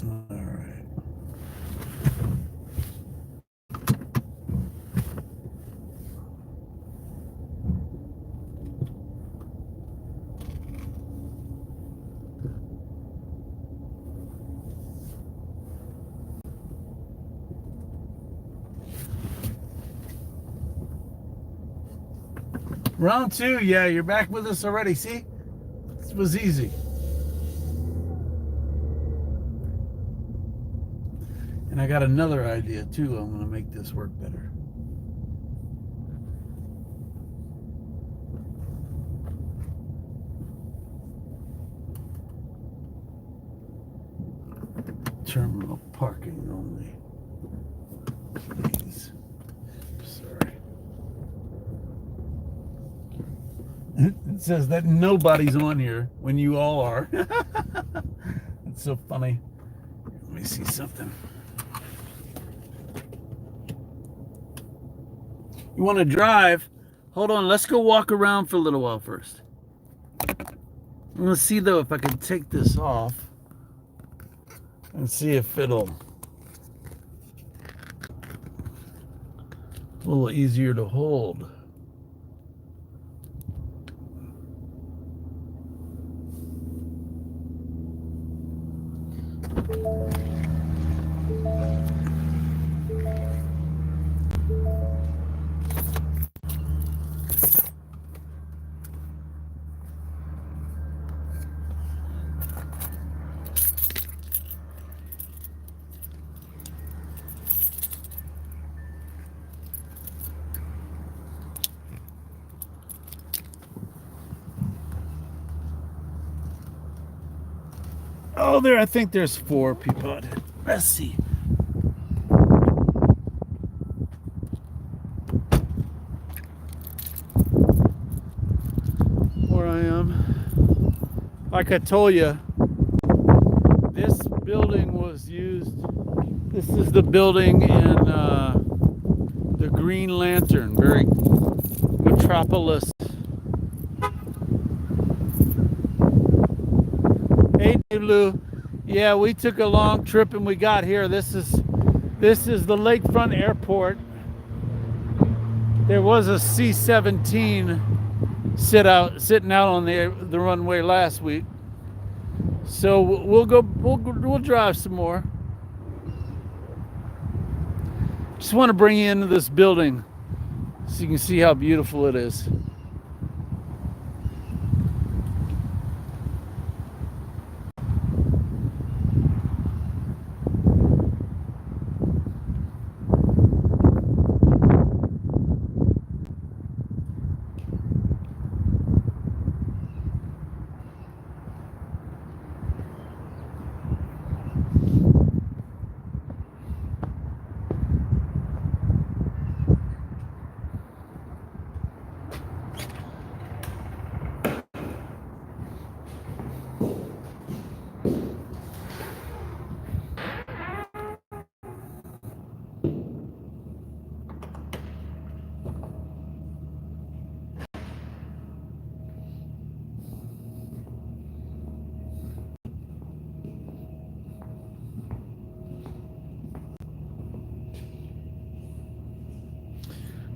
All right. Round two, yeah, you're back with us already. See? This was easy. And I got another idea too. I'm going to make this work better. Terminal parking only. Please. Sorry. It says that nobody's on here when you all are. It's so funny. Let me see something. You want to drive? Hold on, let's go walk around for a little while first. I'm going to see though if I can take this off and see if it'll a little easier to hold. Oh, there, I think there's 4 people out here. Let's see. Where I am. Like I told you, this building was used. This is the building in the Green Lantern, very metropolis. Hey, Lou. Yeah, we took a long trip and we got here. This is the Lakefront Airport. There was a C-17 sitting out on the runway last week. So we'll drive some more. Just want to bring you into this building so you can see how beautiful it is.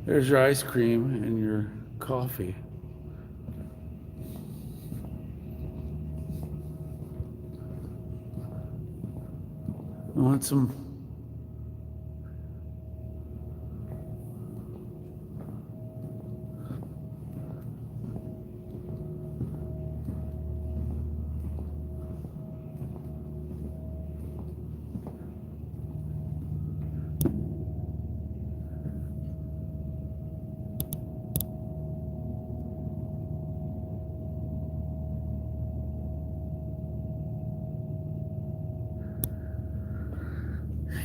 There's your ice cream and your coffee. I want some.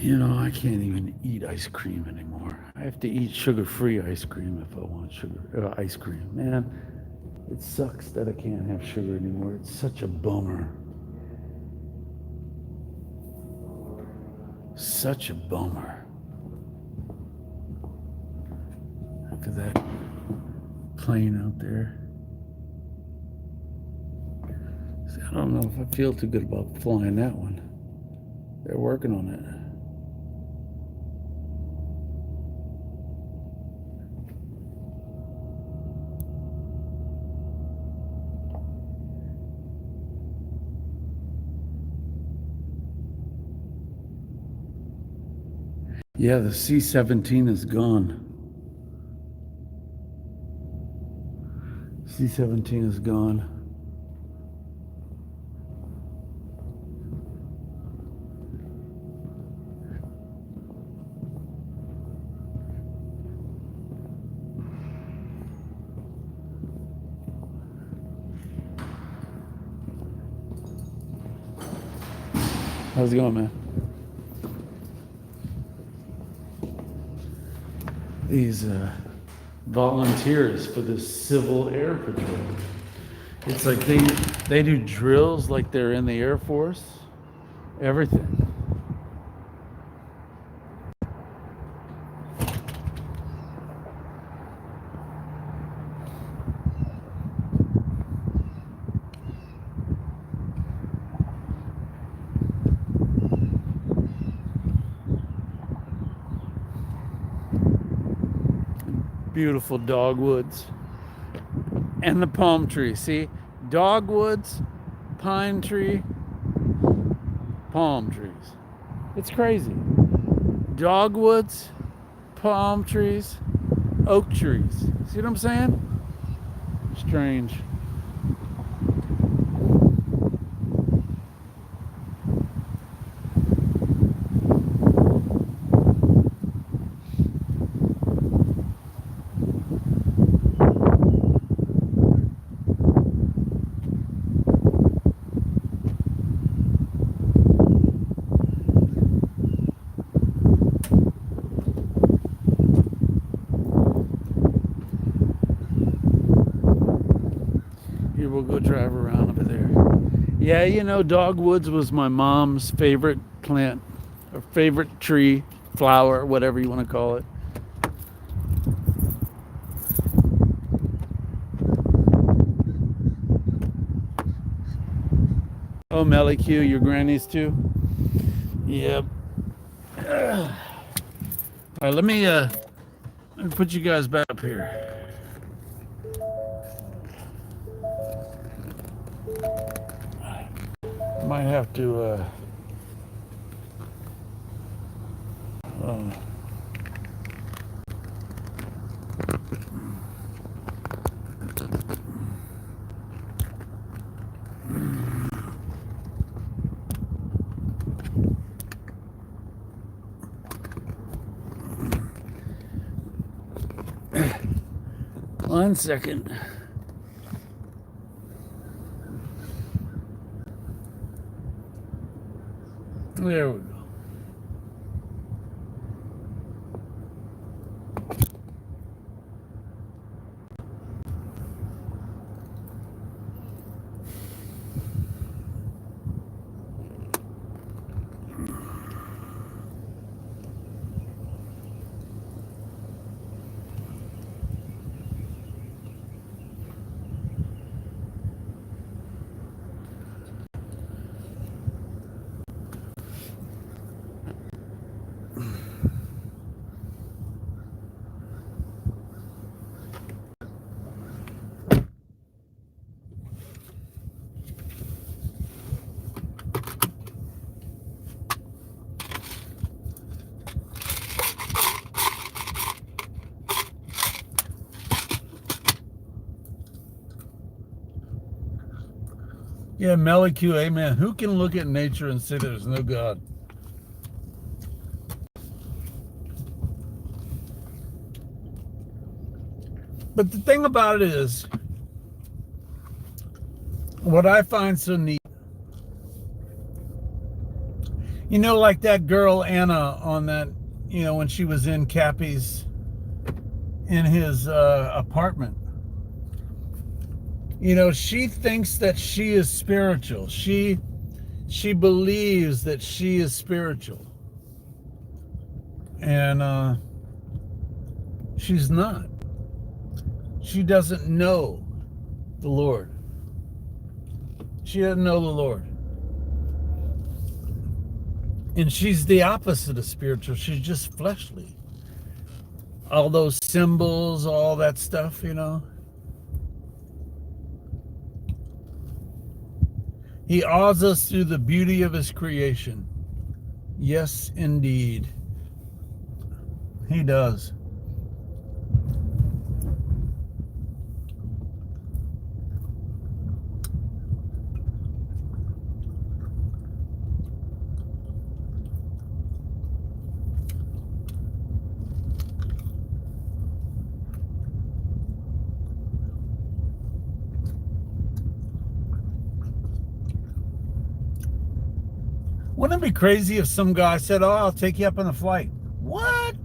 You know, I can't even eat ice cream anymore. I have to eat sugar-free ice cream if I want ice cream. Man, it sucks that I can't have sugar anymore. It's such a bummer. Such a bummer. Look at that plane out there. See, I don't know if I feel too good about flying that one. They're working on it. Yeah, the C-17 is gone. C-17 is gone. How's it going, man? These volunteers for the Civil Air Patrol. It's like they do drills like they're in the Air Force. Everything. Beautiful dogwoods and the palm tree. See, dogwoods, pine tree, palm trees. It's crazy. Dogwoods, palm trees, oak trees. See what I'm saying? Strange. We'll go drive around over there. Yeah, you know, dogwoods was my mom's favorite plant, or favorite tree, flower, whatever you want to call it. Oh, Melly Q, your granny's too? Yep. All right, let me put you guys back up here. Might have to one second. There we go. Yeah, Melly Q, amen. Who can look at nature and say there's no God? But the thing about it is, what I find so neat, you know, like that girl Anna on that, you know, when she was in Cappy's, in his apartment. You know, she thinks that she is spiritual. She believes that she is spiritual. And she's not. She doesn't know the Lord. She doesn't know the Lord. And she's the opposite of spiritual. She's just fleshly. All those symbols, all that stuff, you know. He awes us through the beauty of his creation. Yes, indeed. He does. Wouldn't it be crazy if some guy said, "Oh, I'll take you up on a flight"? What?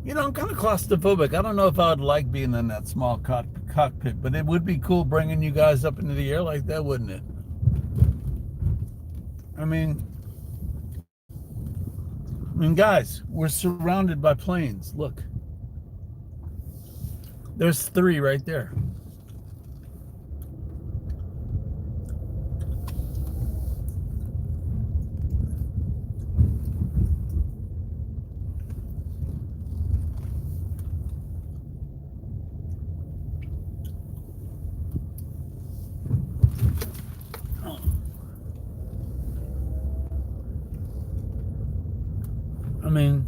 You know, I'm kind of claustrophobic. I don't know if I would like being in that small cockpit, but it would be cool bringing you guys up into the air like that, wouldn't it? I mean, guys, we're surrounded by planes. Look, there's 3 right there. I mean,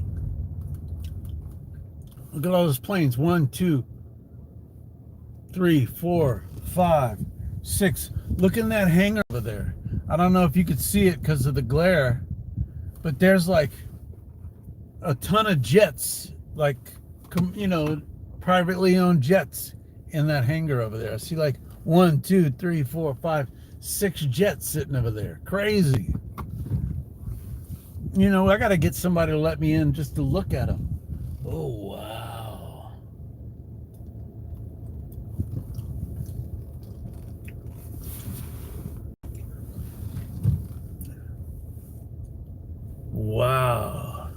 look at all those planes. 1, 2, 3, 4, 5, 6. Look in that hangar over there. I don't know if you could see it because of the glare, but there's like a ton of jets, like, you know, privately owned jets in that hangar over there. I see like 1, 2, 3, 4, 5, 6 jets sitting over there. Crazy. You know, I got to get somebody to let me in just to look at them. Oh, wow. Wow.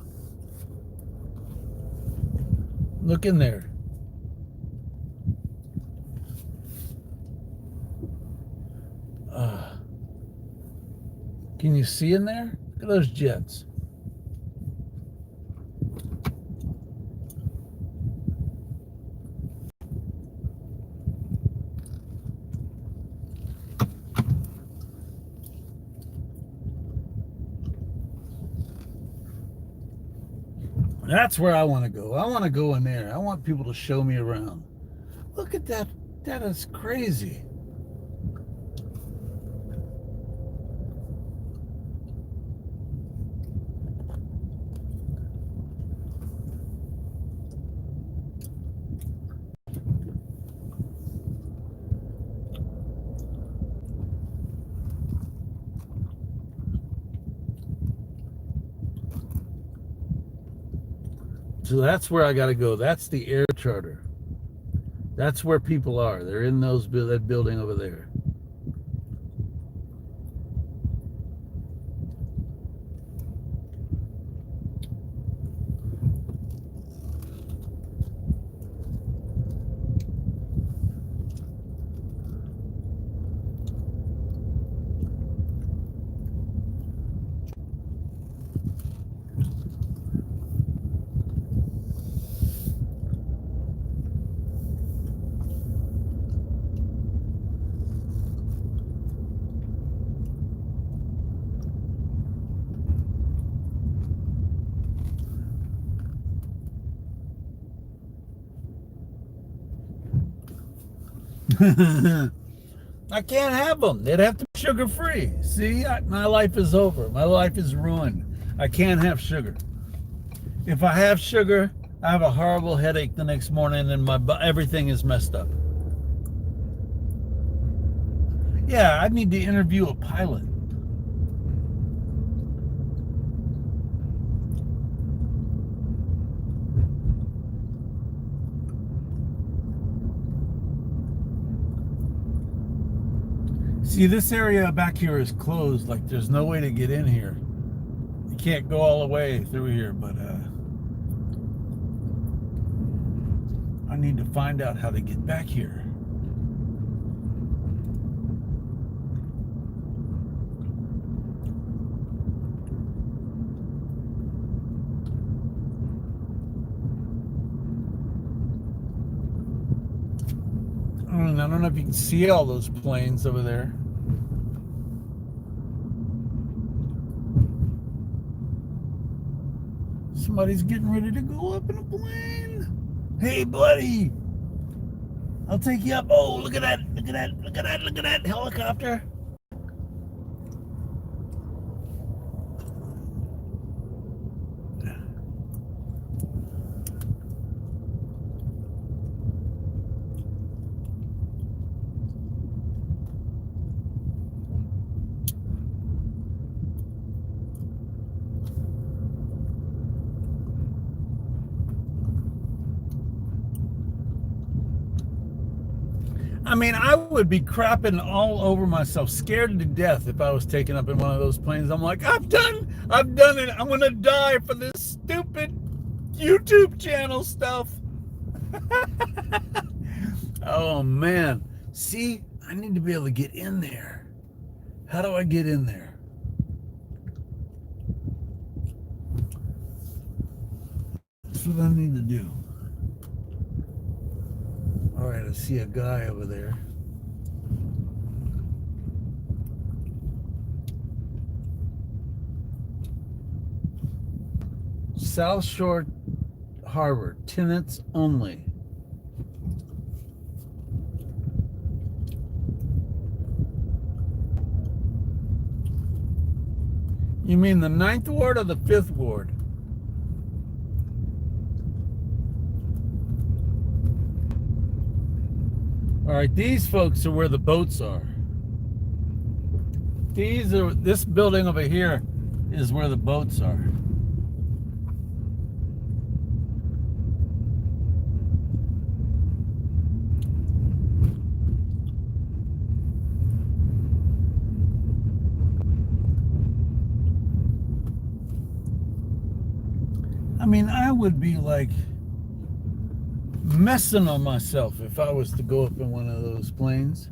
Look in there. Can you see in there? Look at those jets. That's where I want to go. I want to go in there. I want people to show me around. Look at that. That is crazy. So that's where I got to go. That's the air charter. That's where people are. They're in that building over there. I can't have them. They'd have to be sugar free. See, my life is over. My life is ruined. I can't have sugar. If I have sugar, I have a horrible headache the next morning, and everything is messed up. Yeah, I need to interview a pilot. See, this area back here is closed. Like, there's no way to get in here. You can't go all the way through here, but I need to find out how to get back here. I don't know if you can see all those planes over there. Somebody's getting ready to go up in a plane. Hey, buddy. I'll take you up. Oh, look at that. Look at that. Look at that. Look at that helicopter. I mean, I would be crapping all over myself, scared to death if I was taken up in one of those planes. I'm like, I've done it. I'm going to die for this stupid YouTube channel stuff. Oh, man. See, I need to be able to get in there. How do I get in there? That's what I need to do. All right, I see a guy over there. South Shore Harbor, tenants only. You mean the 9th Ward or the 5th Ward? All right, these folks are where the boats are. This building over here is where the boats are. I mean, I would be like messing on myself if I was to go up in one of those planes.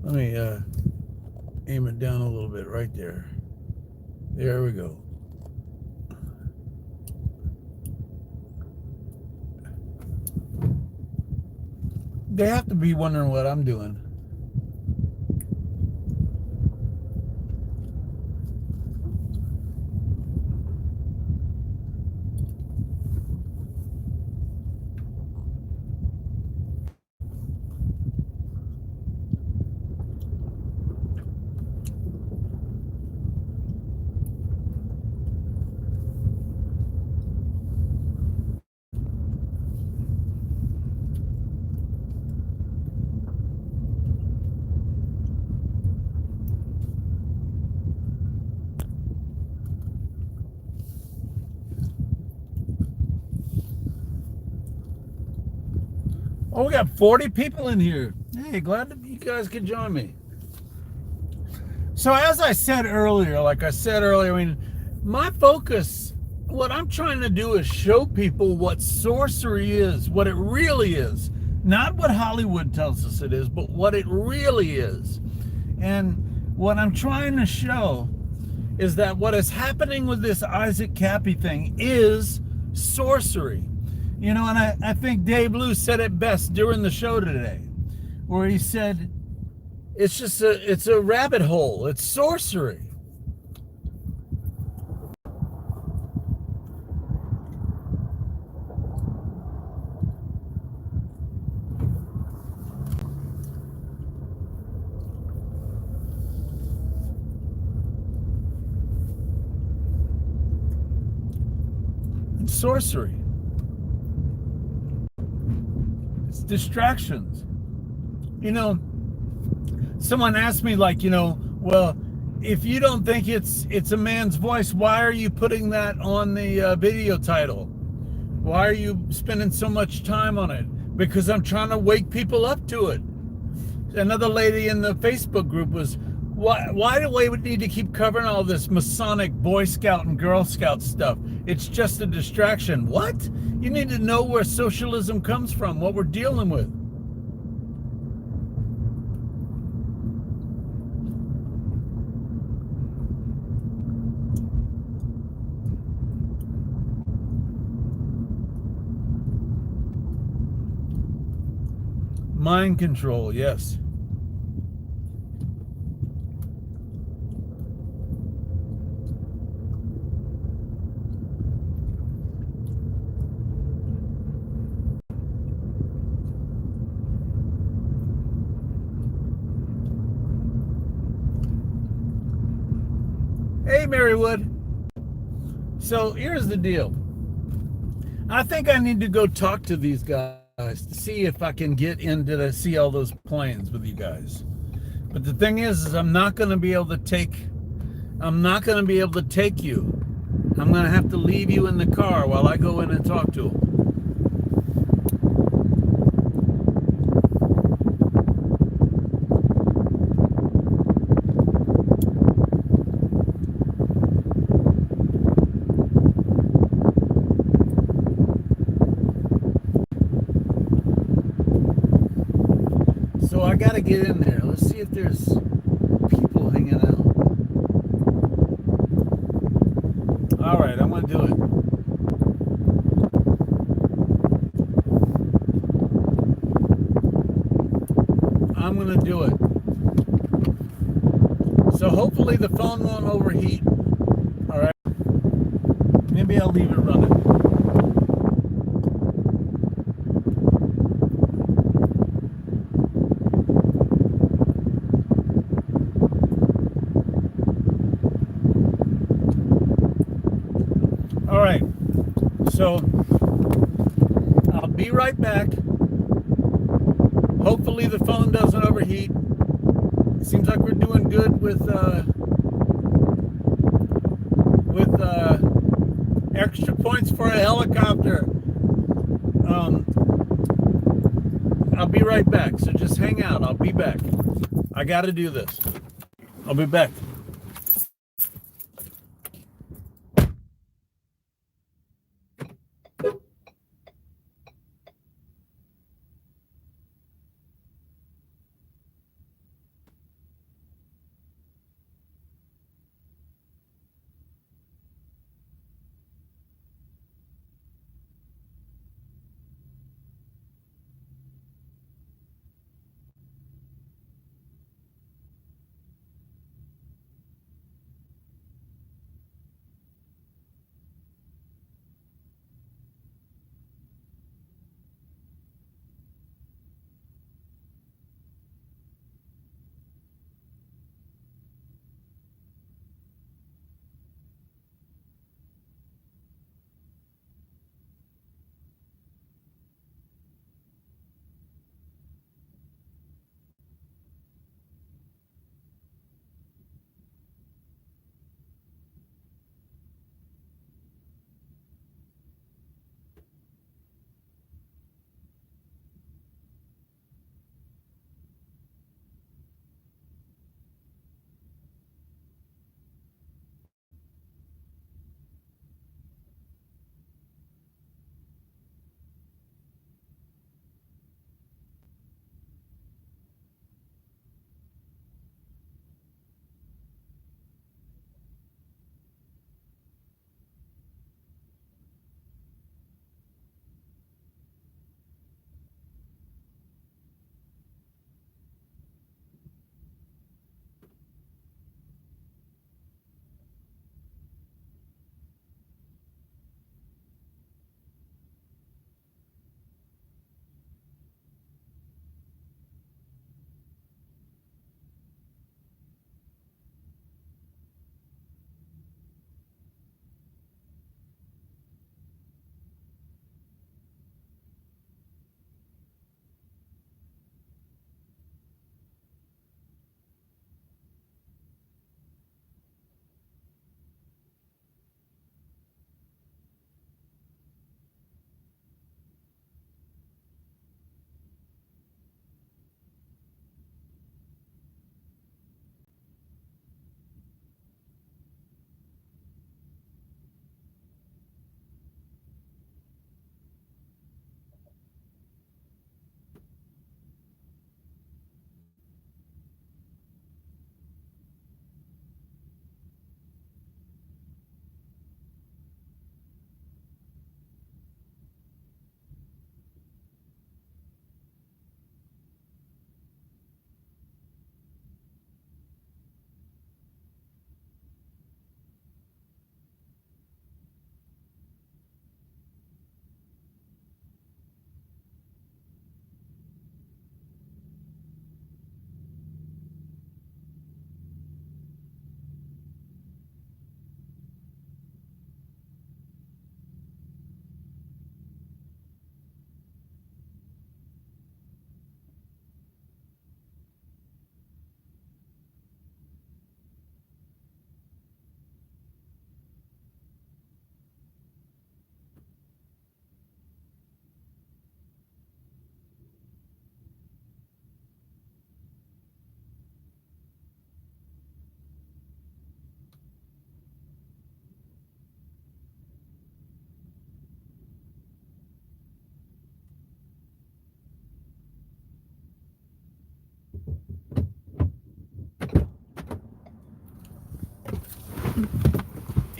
Let me aim it down a little bit right there. There we go. They have to be wondering what I'm doing. Oh, we got 40 people in here. Hey, glad that you guys could join me. So as I said earlier, I mean, my focus, what I'm trying to do is show people what sorcery is, what it really is. Not what Hollywood tells us it is, but what it really is. And what I'm trying to show is that what is happening with this Isaac Cappy thing is sorcery. You know, and I think Dave Blue said it best during the show today, where he said, it's a rabbit hole. It's sorcery. It's sorcery. Distractions. You know, someone asked me, like, you know, well, if you don't think it's a man's voice, why are you putting that on the video title? Why are you spending so much time on it? Because I'm trying to wake people up to it. Another lady in the Facebook group was, Why do we need to keep covering all this Masonic Boy Scout and Girl Scout stuff? It's just a distraction. What? You need to know where socialism comes from, what we're dealing with. Mind control, yes. Hey, Marywood. So here's the deal. I think I need to go talk to these guys to see if I can get into to see all those planes with you guys. But the thing is I'm not going to be able to take you. I'm going to have to leave you in the car while I go in and talk to them. So I got to get in there. Let's see if there's people hanging out. All right, I'm going to do it. I'm going to do it. So hopefully the phone won't overheat. All right. Maybe I'll leave it running. All right. So I'll be right back. Hopefully the phone doesn't overheat. It seems like we're doing good with extra points for a helicopter. I'll be right back. So just hang out. I'll be back. I got to do this. I'll be back.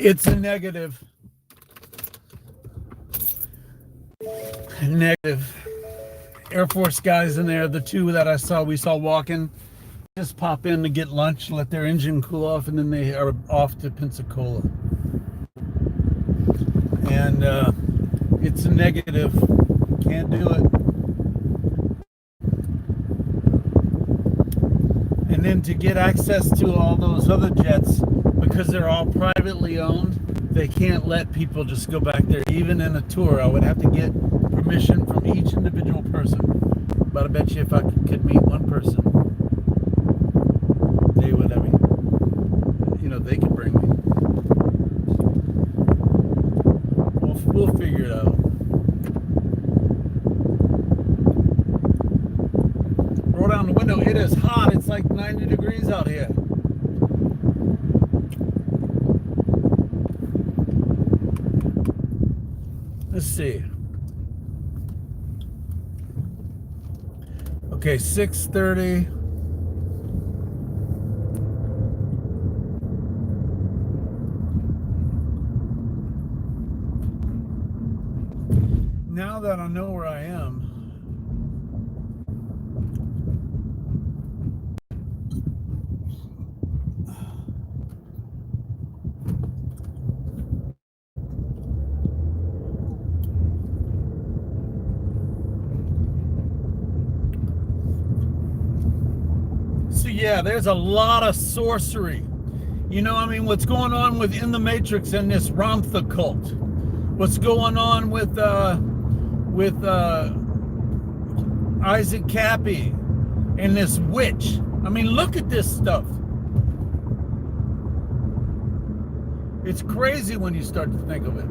It's a negative. Negative. Air Force guys in there, the two that we saw walking, just pop in to get lunch, let their engine cool off, and then they are off to Pensacola. And it's a negative. Can't do it. And then to get access to all those other jets, because they're all privately owned, they can't let people just go back there. Even in a tour, I would have to get permission from each individual person. But I bet you if I could meet one person, they would, they could bring me. We'll figure it out. Roll down the window. It is hot. It's like 90 degrees out here. Let's see. Okay, 6:30. Now that I know where I am, so yeah, there's a lot of sorcery. What's going on within the Matrix and this Ramtha cult? What's going on with Isaac Cappy and this witch? Look at this stuff. It's crazy when you start to think of it.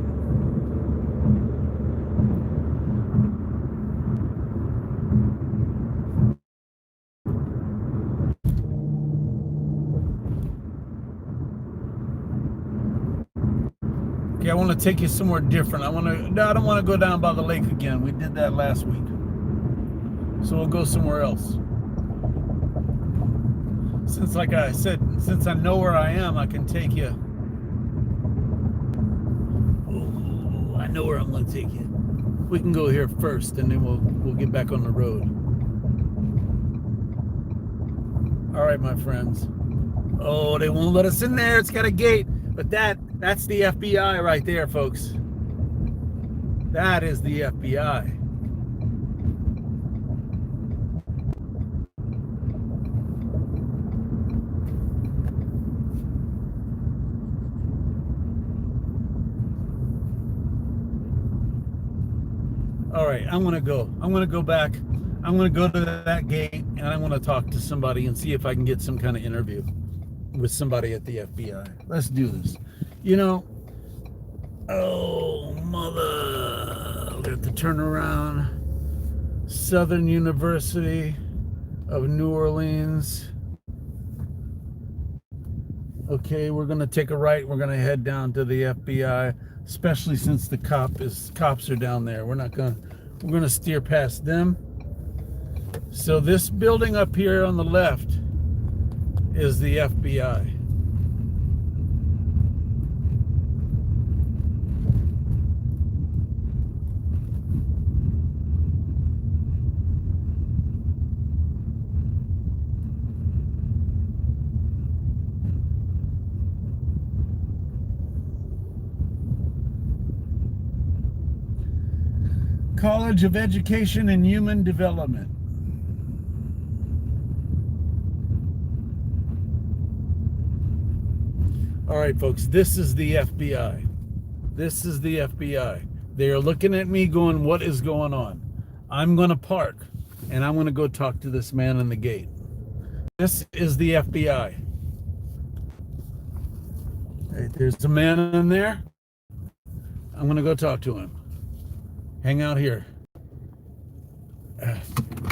Okay, I want to take you somewhere different. I don't want to go down by the lake again. We did that last week. So we'll go somewhere else. Since, like I said, since I know where I am, I can take you. Oh, I know where I'm going to take you. We can go here first, and then we'll get back on the road. All right, my friends. Oh, they won't let us in there. It's got a gate. But that's the FBI right there, folks. That is the FBI. All right, I'm going to go. I'm going to go back. I'm going to go to that gate, and I want to talk to somebody and see if I can get some kind of interview with somebody at the FBI. Let's do this. Oh, mother. We have to turn around. Southern University of New Orleans. Okay, we're going to take a right. We're going to head down to the FBI, especially since the cops are down there. We're going to steer past them. So this building up here on the left is the FBI. College of Education and Human Development. All right, folks, this is the FBI. This is the FBI. They are looking at me going, what is going on? I'm going to park, and I'm going to go talk to this man in the gate. This is the FBI. Hey, there's a man in there. I'm going to go talk to him. Hang out here.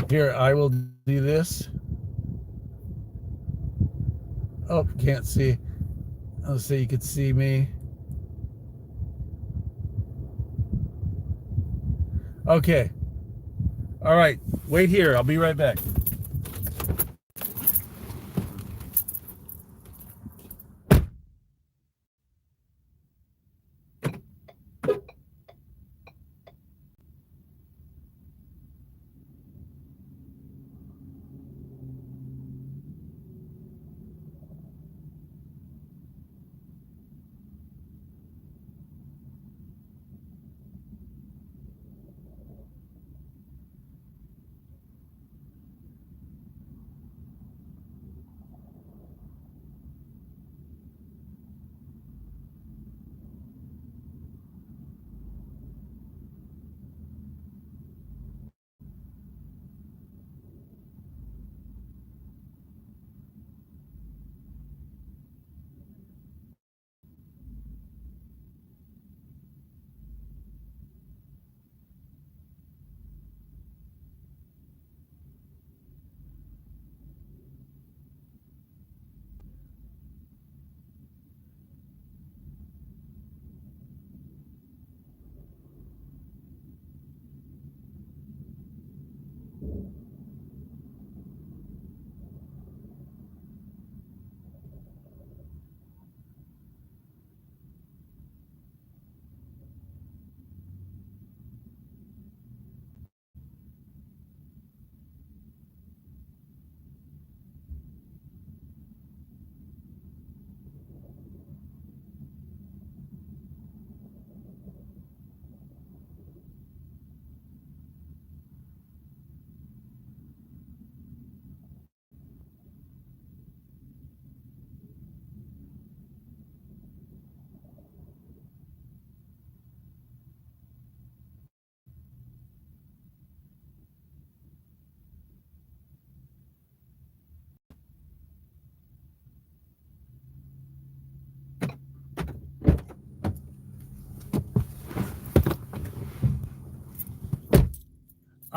Here, I will do this. Oh, can't see. Let's see, you can see me. Okay. All right. Wait here. I'll be right back.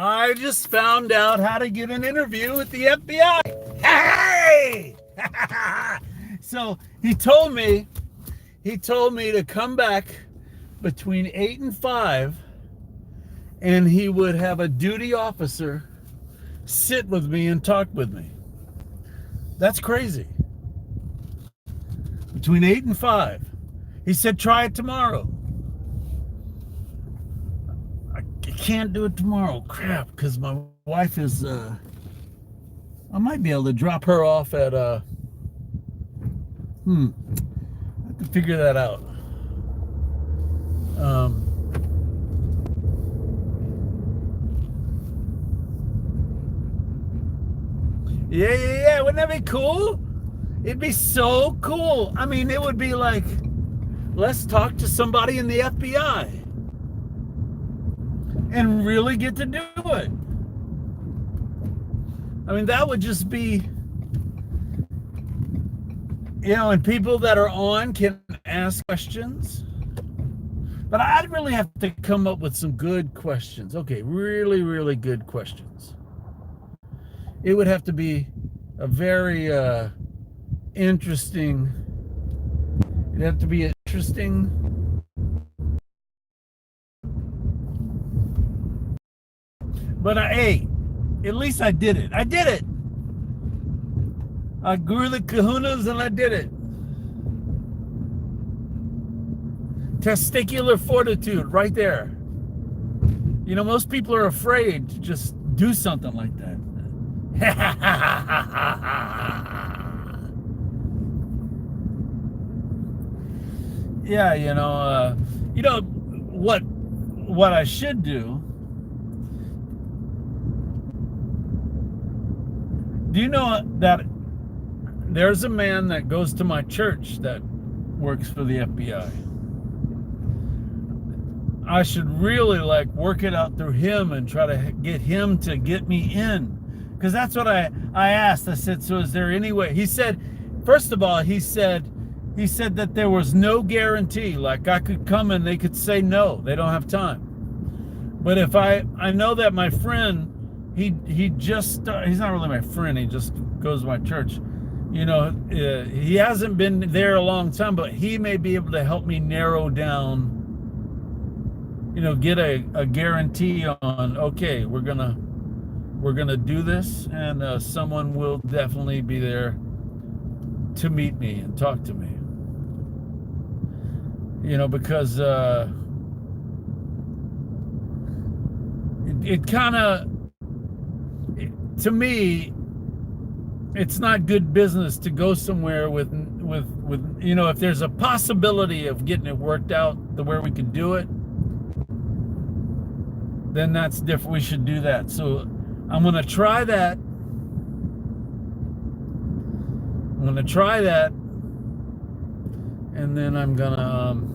I just found out how to get an interview with the FBI. Hey! So he told me to come back between 8 and 5, and he would have a duty officer sit with me and talk with me. That's crazy. Between 8 and 5. He said, try it tomorrow. I can't do it tomorrow. Crap, because my wife is, I might be able to drop her off at, I have to figure that out. Yeah. Wouldn't that be cool? It'd be so cool. I mean, it would be like, let's talk to somebody in the FBI and really get to do it. I mean, that would just be, and people that are on can ask questions. But I'd really have to come up with some good questions. Okay, really, really good questions. It would have to be a very interesting. It'd have to be interesting. But hey, at least I did it. I did it. I grew the kahunas and I did it. Testicular fortitude right there. Most people are afraid to just do something like that. Yeah, what I should do. Do you know that there's a man that goes to my church that works for the FBI? I should really work it out through him and try to get him to get me in. Because that's what I asked. I said, so is there any way? He said, first of all, he said that there was no guarantee. Like I could come and they could say no, they don't have time. But if I know that my friend, he's not really my friend, he just goes to my church. He hasn't been there a long time, but he may be able to help me narrow down, get a guarantee on, okay, we're gonna do this, and someone will definitely be there to meet me and talk to me. Because it kind of, to me, it's not good business to go somewhere with if there's a possibility of getting it worked out the way we can do it, then that's different. We should do that. So I'm going to try that. And then I'm going to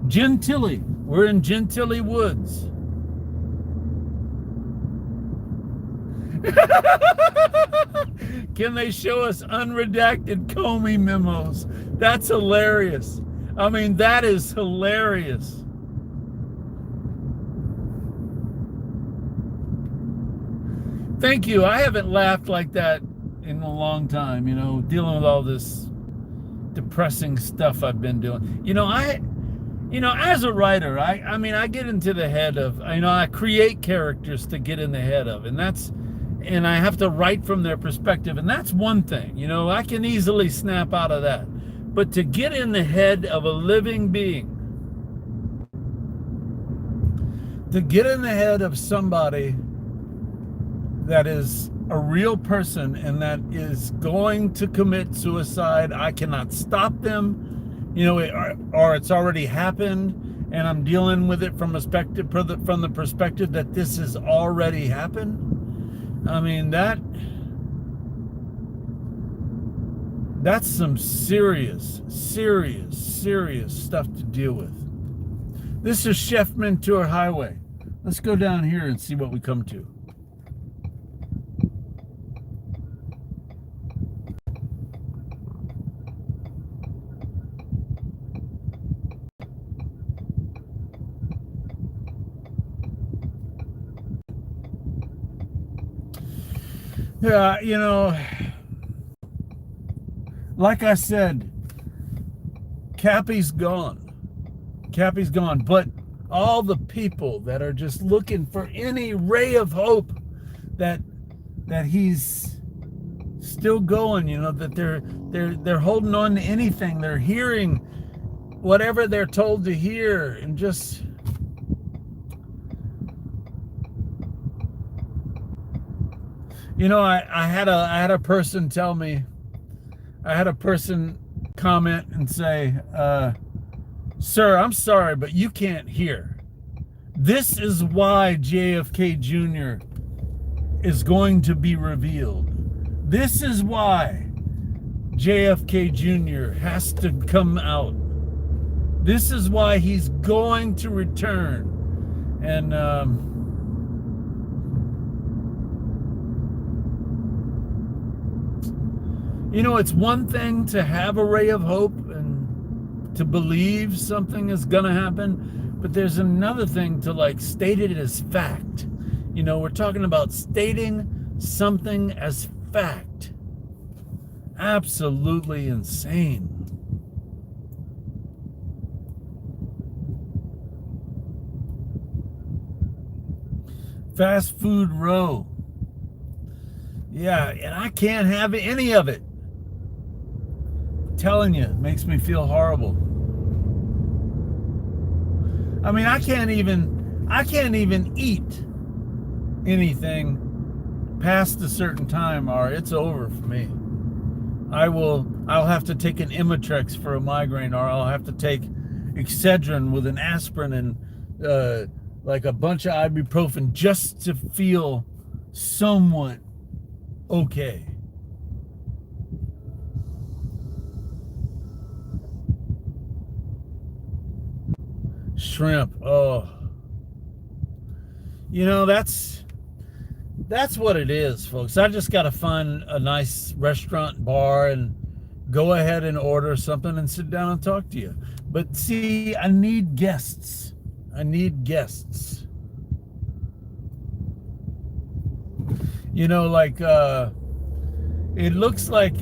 Gentilly. We're in Gentilly Woods. Can they show us unredacted Comey memos? That's hilarious. I mean, that is hilarious. Thank you. I haven't laughed like that in a long time, dealing with all this depressing stuff I've been doing. As a writer, I get into the head of, I create characters to get in the head of, and I have to write from their perspective, and that's one thing. I can easily snap out of that. But to get in the head of a living being, to get in the head of somebody that is a real person and that is going to commit suicide, I cannot stop them, or it's already happened, and I'm dealing with it from the perspective that this has already happened. I mean, that's some serious stuff to deal with. This is Chef Mentor Highway. Let's go down here and see what we come to. Yeah, like I said, Cappy's gone. Cappy's gone. But all the people that are just looking for any ray of hope that he's still going, that they're holding on to anything. They're hearing whatever they're told to hear, and just I had a person tell me, I had a person comment and say, sir, I'm sorry, but you can't hear. This is why JFK Jr. is going to be revealed. This is why JFK Jr. has to come out. This is why he's going to return. And it's one thing to have a ray of hope and to believe something is going to happen, but there's another thing to state it as fact. We're talking about stating something as fact. Absolutely insane. Fast food row. Yeah, and I can't have any of it. I'm telling you, it makes me feel horrible. I mean, I can't even eat anything past a certain time, or it's over for me. I'll have to take an Imitrex for a migraine, or I'll have to take Excedrin with an aspirin and a bunch of ibuprofen just to feel somewhat okay. Shrimp. Oh. That's what it is, folks. I just got to find a nice restaurant, bar, and go ahead and order something and sit down and talk to you. But see, I need guests. I need guests. It looks like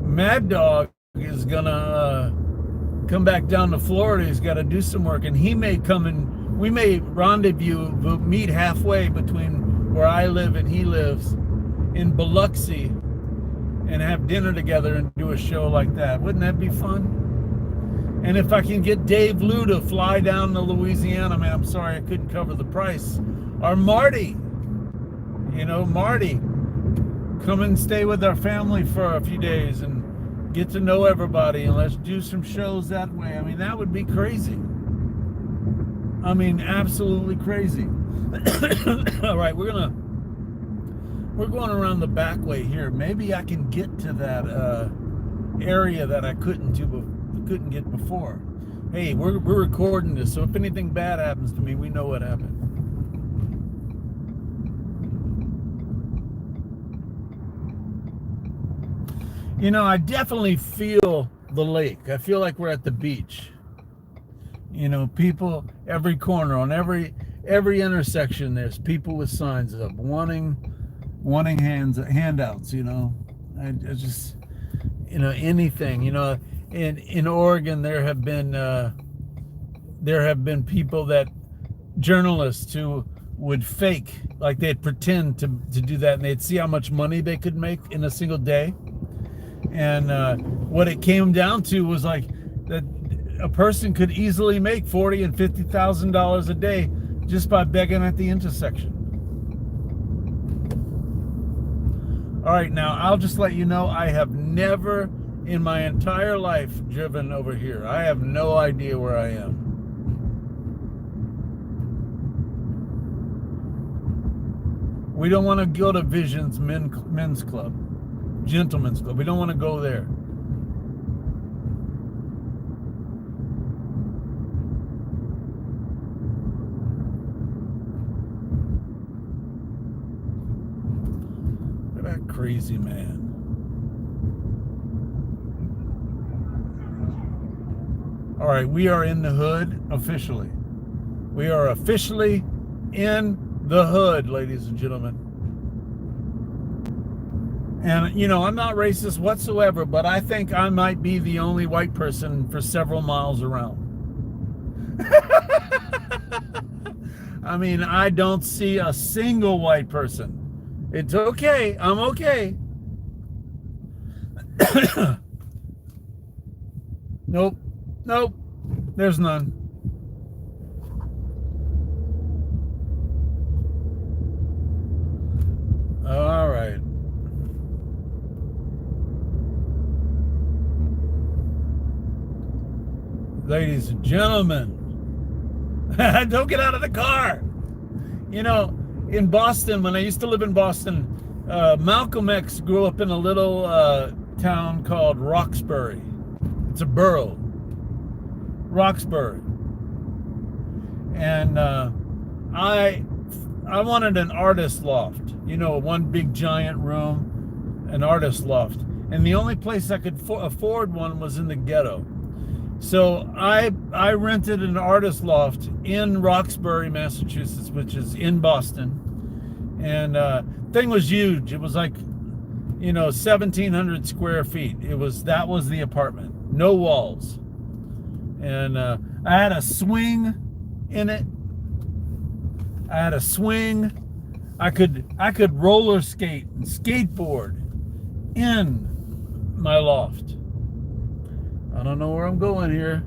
Mad Dog is gonna come back down to Florida. He's got to do some work, and he may come and we may rendezvous, meet halfway between where I live and he lives in Biloxi, and have dinner together and do a show like that. Wouldn't that be fun? And if I can get Dave Lou to fly down to Louisiana, man, I'm sorry I couldn't cover the price. Or Marty, Marty, come and stay with our family for a few days and get to know everybody, and let's do some shows that way. I mean, that would be crazy. I mean, absolutely crazy. All right, we're going around the back way here. Maybe I can get to that area that I couldn't get before. Hey, we're recording this, so if anything bad happens to me, we know what happened. I definitely feel the lake. I feel like we're at the beach. People every corner, on every intersection, there's people with signs up wanting handouts. I just anything. In Oregon there have been people, that journalists who would fake, like they'd pretend to do that, and they'd see how much money they could make in a single day. And what it came down to was that a person could easily make $40,000 and $50,000 a day just by begging at the intersection. All right, now I'll just let you know, I have never in my entire life driven over here. I have no idea where I am. We don't want to go to Vision's men's club, gentlemen's club. We don't want to go there. Look at that crazy man. All right, we are in the hood officially. We are officially in the hood, ladies and gentlemen. And, you know, I'm not racist whatsoever, but I think I might be the only white person for several miles around. I mean, I don't see a single white person. It's okay. I'm okay. Nope. Nope. There's none. All right. Ladies and gentlemen, don't get out of the car. You know, in Boston, when I used to live in Boston, Malcolm X grew up in a little town called Roxbury. It's a borough, Roxbury. And I wanted an artist loft, you know, one big giant room, an artist loft. And the only place I could afford one was in the ghetto. So I rented an artist loft in Roxbury, Massachusetts, which is in Boston. And thing was huge. It was like, you know, 1,700 square feet. That was the apartment. No walls. And I had a swing in it. I had a swing. I could roller skate and skateboard in my loft. I don't know where I'm going here.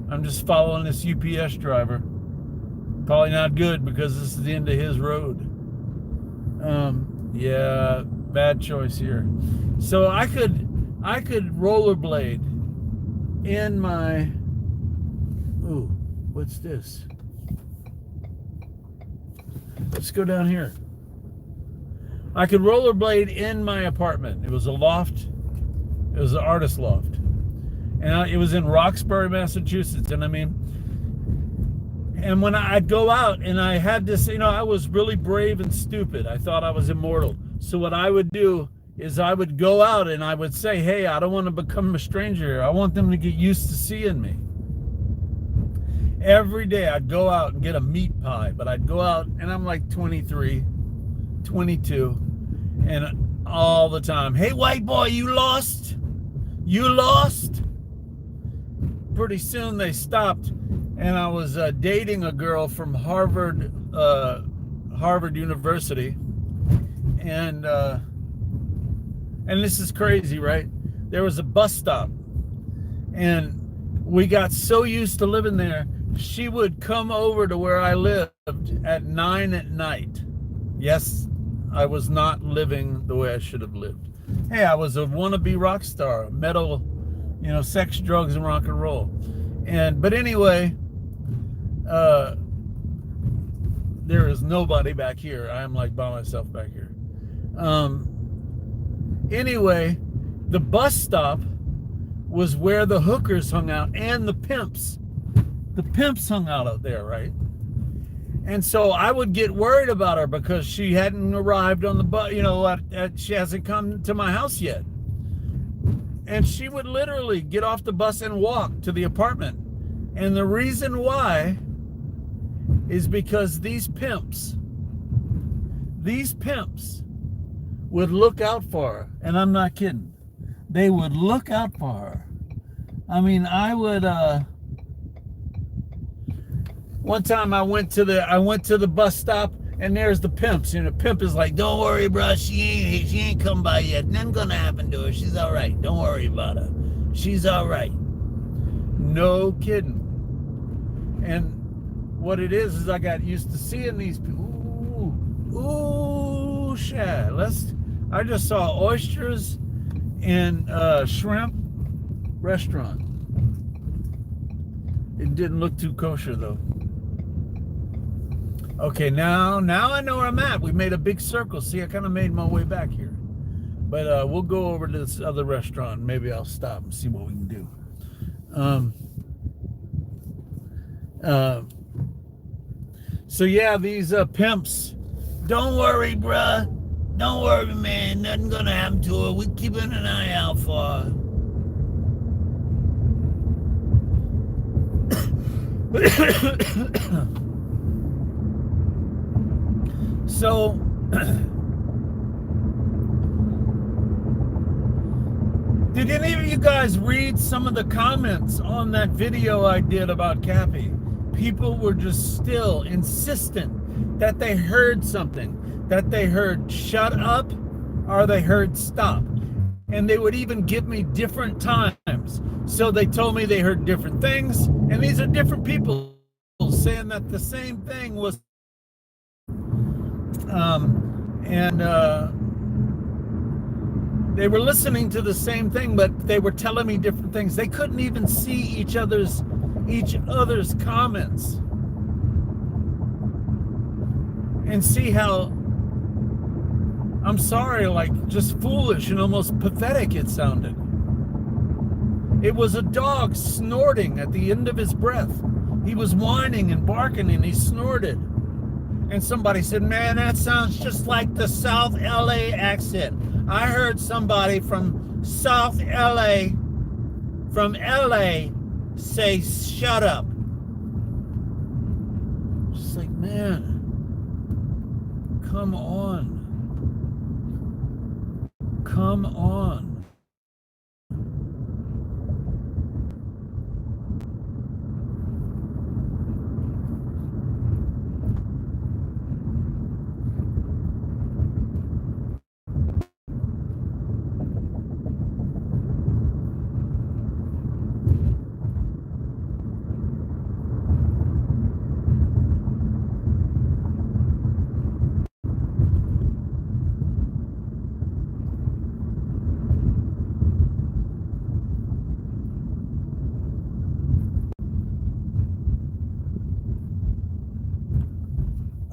I'm just following this UPS driver. Probably not good because this is the end of his road. Yeah, bad choice here. So I could rollerblade in my. Ooh, what's this? Let's go down here. I could rollerblade in my apartment. It was a loft. It was an artist loft. And it was in Roxbury, Massachusetts. And I mean, and when I'd go out and I had this, you know, I was really brave and stupid. I thought I was immortal. So what I would do is I would go out and I would say, hey, I don't want to become a stranger here. I want them to get used to seeing me. Every day I'd go out and get a meat pie, but I'd go out and I'm like 23, 22, and all the time, hey, white boy, you lost? You lost? Pretty soon they stopped, and I was dating a girl from Harvard University, and this is crazy, right? There was a bus stop, and we got so used to living there, she would come over to where I lived at 9 at night. Yes, I was not living the way I should have lived. Hey, I was a wannabe rock star, metal, you know, sex, drugs, and rock and roll. But anyway, there is nobody back here. I am like by myself back here. Anyway, the bus stop was where the hookers hung out and the pimps. The pimps hung out there, right? And so I would get worried about her because she hadn't arrived on the bus, you know, she hasn't come to my house yet. And she would literally get off the bus and walk to the apartment. And the reason why is because these pimps would look out for her. And I'm not kidding. They would look out for her. I mean, I would, one time I went to the bus stop and there's the pimps. And the pimp is like, don't worry, bro. She ain't come by yet. Nothing gonna happen to her. She's all right. Don't worry about her. She's all right. No kidding. And what it is I got used to seeing these people. Ooh, shit. I just saw oysters and shrimp restaurant. It didn't look too kosher though. Okay, now I know where I'm at. We made a big circle. See, I kind of made my way back here. But we'll go over to this other restaurant. Maybe I'll stop and see what we can do. So yeah, these pimps. Don't worry, bruh. Don't worry, man. Nothing gonna happen to her. We're keeping an eye out for her. So did any of you guys read some of the comments on that video I did about Cappy? People were just still insistent that they heard something, that they heard shut up or they heard stop. And they would even give me different times. So they told me they heard different things. And these are different people saying that the same thing was. They were listening to the same thing, but they were telling me different things. They couldn't even see each other's comments and see how, I'm sorry, like just foolish and almost pathetic it sounded. It was a dog snorting at the end of his breath. He was whining and barking and he snorted. And somebody said, man, that sounds just like the South LA accent. I heard somebody from South LA, from LA, say, shut up. Just like, man, come on. Come on.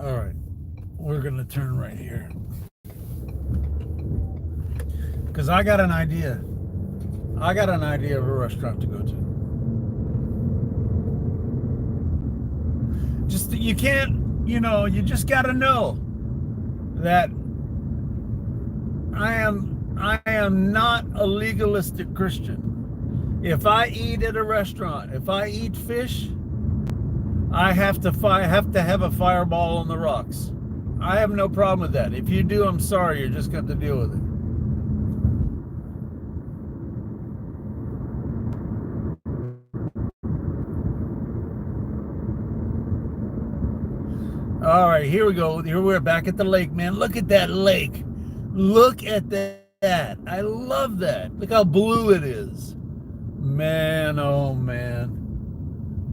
All right, we're gonna turn right here because I got an idea. I got an idea of a restaurant to go to. Just you can't, you just gotta know that I am not a legalistic Christian. If I eat at a restaurant, if I eat fish, I have to have a fireball on the rocks. I have no problem with that. If you do, I'm sorry. You're just going to have to deal with it. All right, here we go. Here we're back at the lake, man. Look at that lake. Look at that. I love that. Look how blue it is. Man, oh man.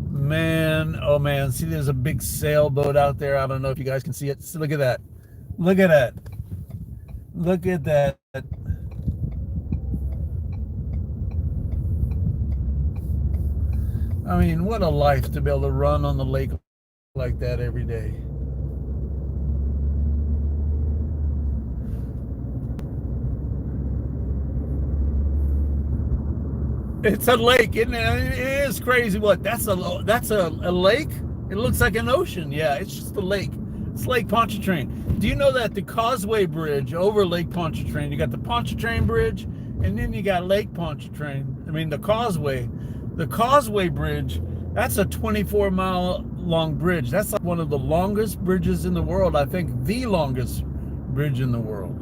Man, oh man. See, there's a big sailboat out there. I don't know if you guys can see it. So look at that. Look at that. Look at that. I mean, what a life to be able to run on the lake like that every day. It's a lake, isn't it? It is crazy. What? That's a lake? It looks like an ocean. Yeah, it's just a lake. It's Lake Pontchartrain. Do you know that the Causeway Bridge over Lake Pontchartrain, you got the Pontchartrain Bridge, and then you got Lake Pontchartrain. I mean, the Causeway Bridge, that's a 24-mile long bridge. That's like one of the longest bridges in the world. I think the longest bridge in the world.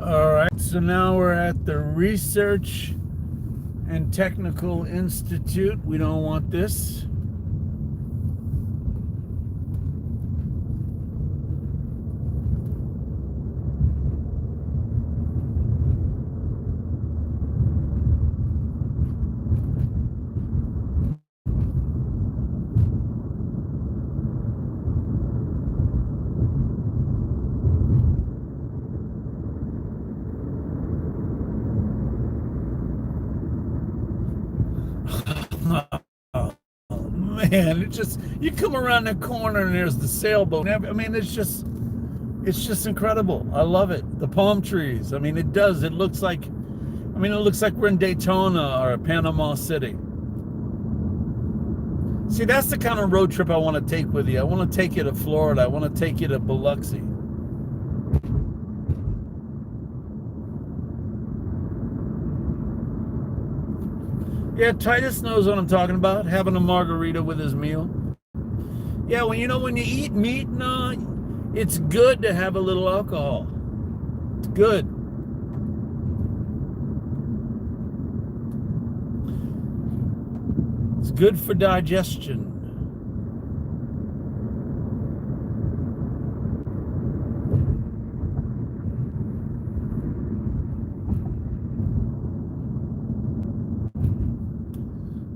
All right, so now we're at the Research and Technical Institute. We don't want this. Man, it's just, you come around the corner and there's the sailboat. I mean, it's just incredible. I love it. The palm trees. I mean, it looks like I mean, it looks like we're in Daytona or Panama City. See, that's the kind of road trip I want to take with you. I want to take you to Florida. I want to take you to Biloxi. Yeah, Titus knows what I'm talking about, having a margarita with his meal. Yeah, well, you know, when you eat meat, it's good to have a little alcohol. It's good. It's good for digestion.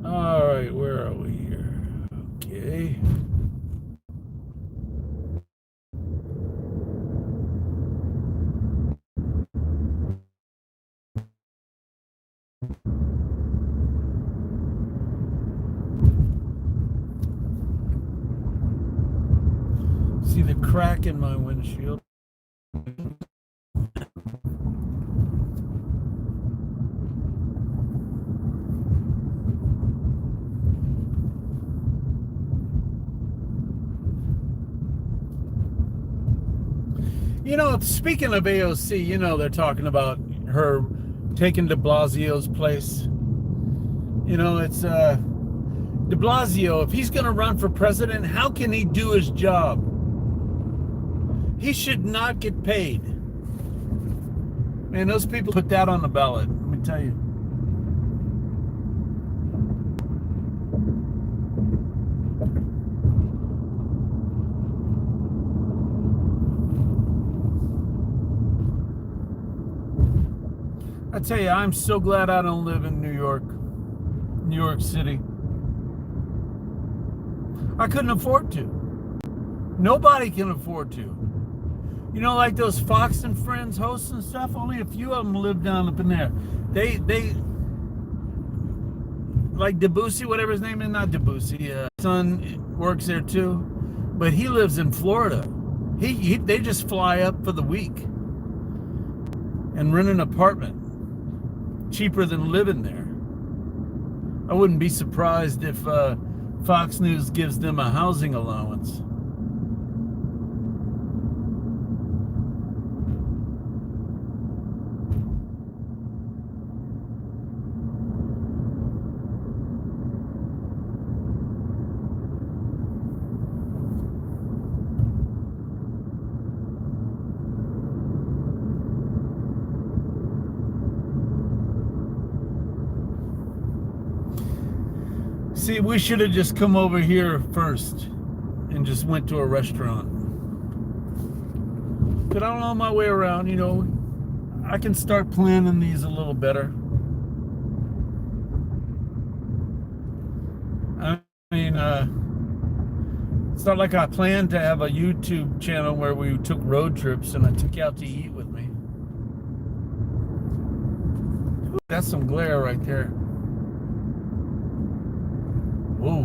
All right, where are we here? Okay. See the crack in my windshield? You know, speaking of AOC, you know, they're talking about her taking de Blasio's place. You know, it's de Blasio, if he's going to run for president, how can he do his job? He should not get paid. Man, those people put that on the ballot, let me tell you. I tell you, I'm so glad I don't live in New York City. I couldn't afford to. Nobody can afford to. You know, like those Fox and Friends hosts and stuff, only a few of them live down up in there. They like Debussy, whatever his name is, not Debussy, son works there too, but he lives in Florida. They just fly up for the week and rent an apartment. Cheaper than living there. I wouldn't be surprised if Fox News gives them a housing allowance. See, we should have just come over here first and just went to a restaurant. But I don't know my way around, you know. I can start planning these a little better. I mean, it's not like I planned to have a YouTube channel where we took road trips and I took you out to eat with me. Ooh, that's some glare right there. Whoa.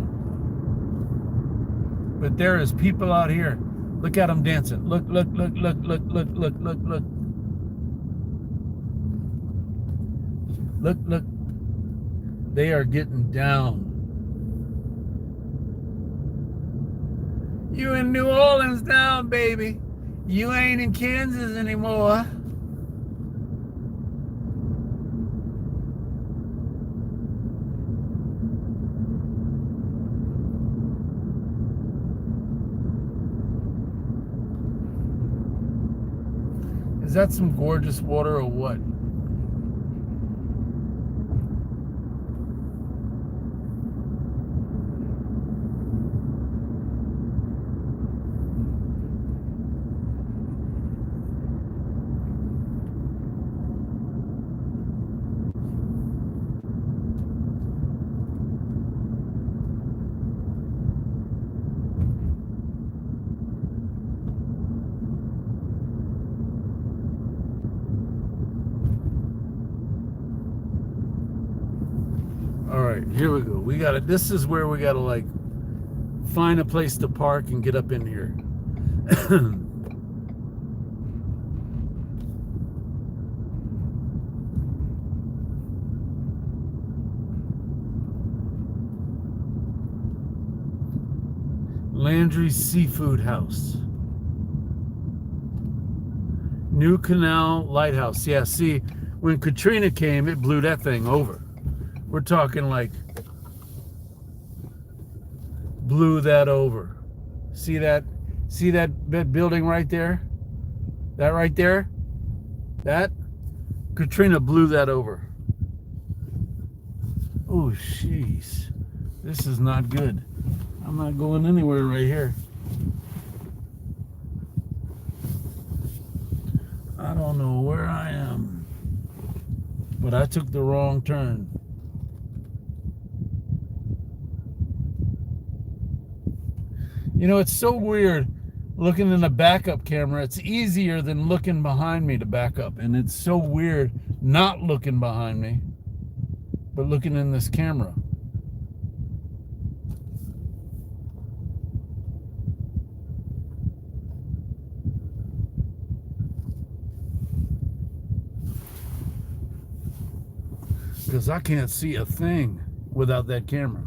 But there is people out here. Look at them dancing. Look. Look. They are getting down. You in New Orleans now, baby. You ain't in Kansas anymore. Is that some gorgeous water or what? All right, here we go. We got it. This is where we got to like find a place to park and get up in here. Landry's Seafood House. New Canal Lighthouse. Yeah, see, when Katrina came, it blew that thing over. We're talking like blew that over. See that? See that building right there? That right there? That? Katrina blew that over. Oh, jeez. This is not good. I'm not going anywhere right here. I don't know where I am, but I took the wrong turn. You know, it's so weird looking in a backup camera. It's easier than looking behind me to back up, and it's so weird not looking behind me, but looking in this camera. Because I can't see a thing without that camera.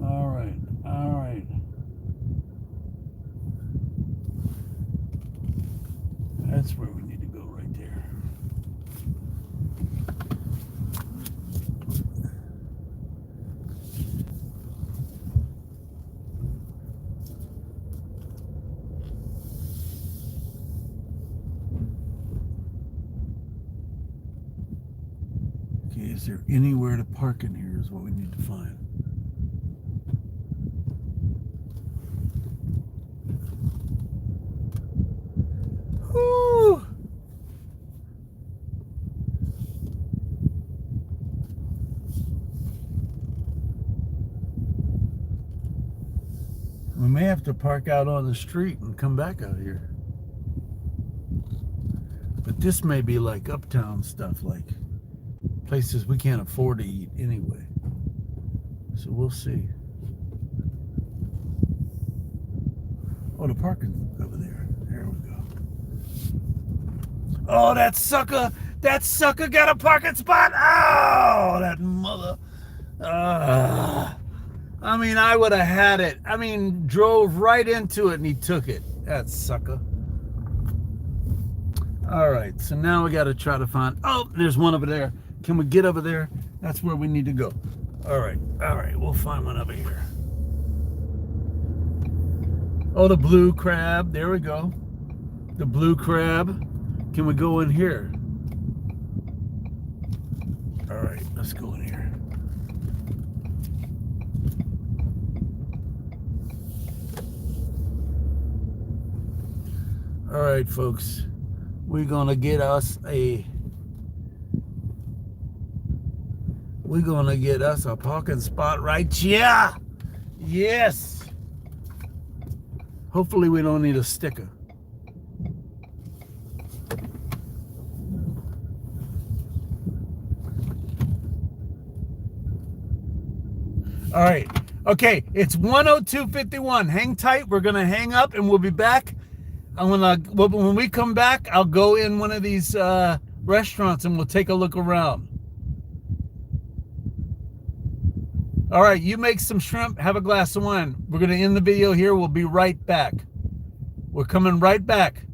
All right, all right. That's where we need to go right there. Okay, is there anywhere to park in here is what we need to find. Woo! We may have to park out on the street and come back out here. But this may be like uptown stuff, like places we can't afford to eat anyway. So we'll see. Oh, the parking's over there. There we go. Oh, that sucker got a parking spot. Oh, that mother. I mean, I would have had it. I mean, drove right into it and he took it. That sucker. All right, so now we got to try to find. Oh, there's one over there. Can we get over there? That's where we need to go. All right, we'll find one over here. Oh, the blue crab. There we go. The blue crab. Can we go in here? All right, let's go in here. All right, folks. We're gonna get us a parking spot right here. Yes. Hopefully we don't need a sticker. All right. Okay, it's 1:02:51. Hang tight. We're gonna hang up and we'll be back. When we come back, I'll go in one of these restaurants and we'll take a look around. All right, you make some shrimp, have a glass of wine. We're going to end the video here. We'll be right back. We're coming right back.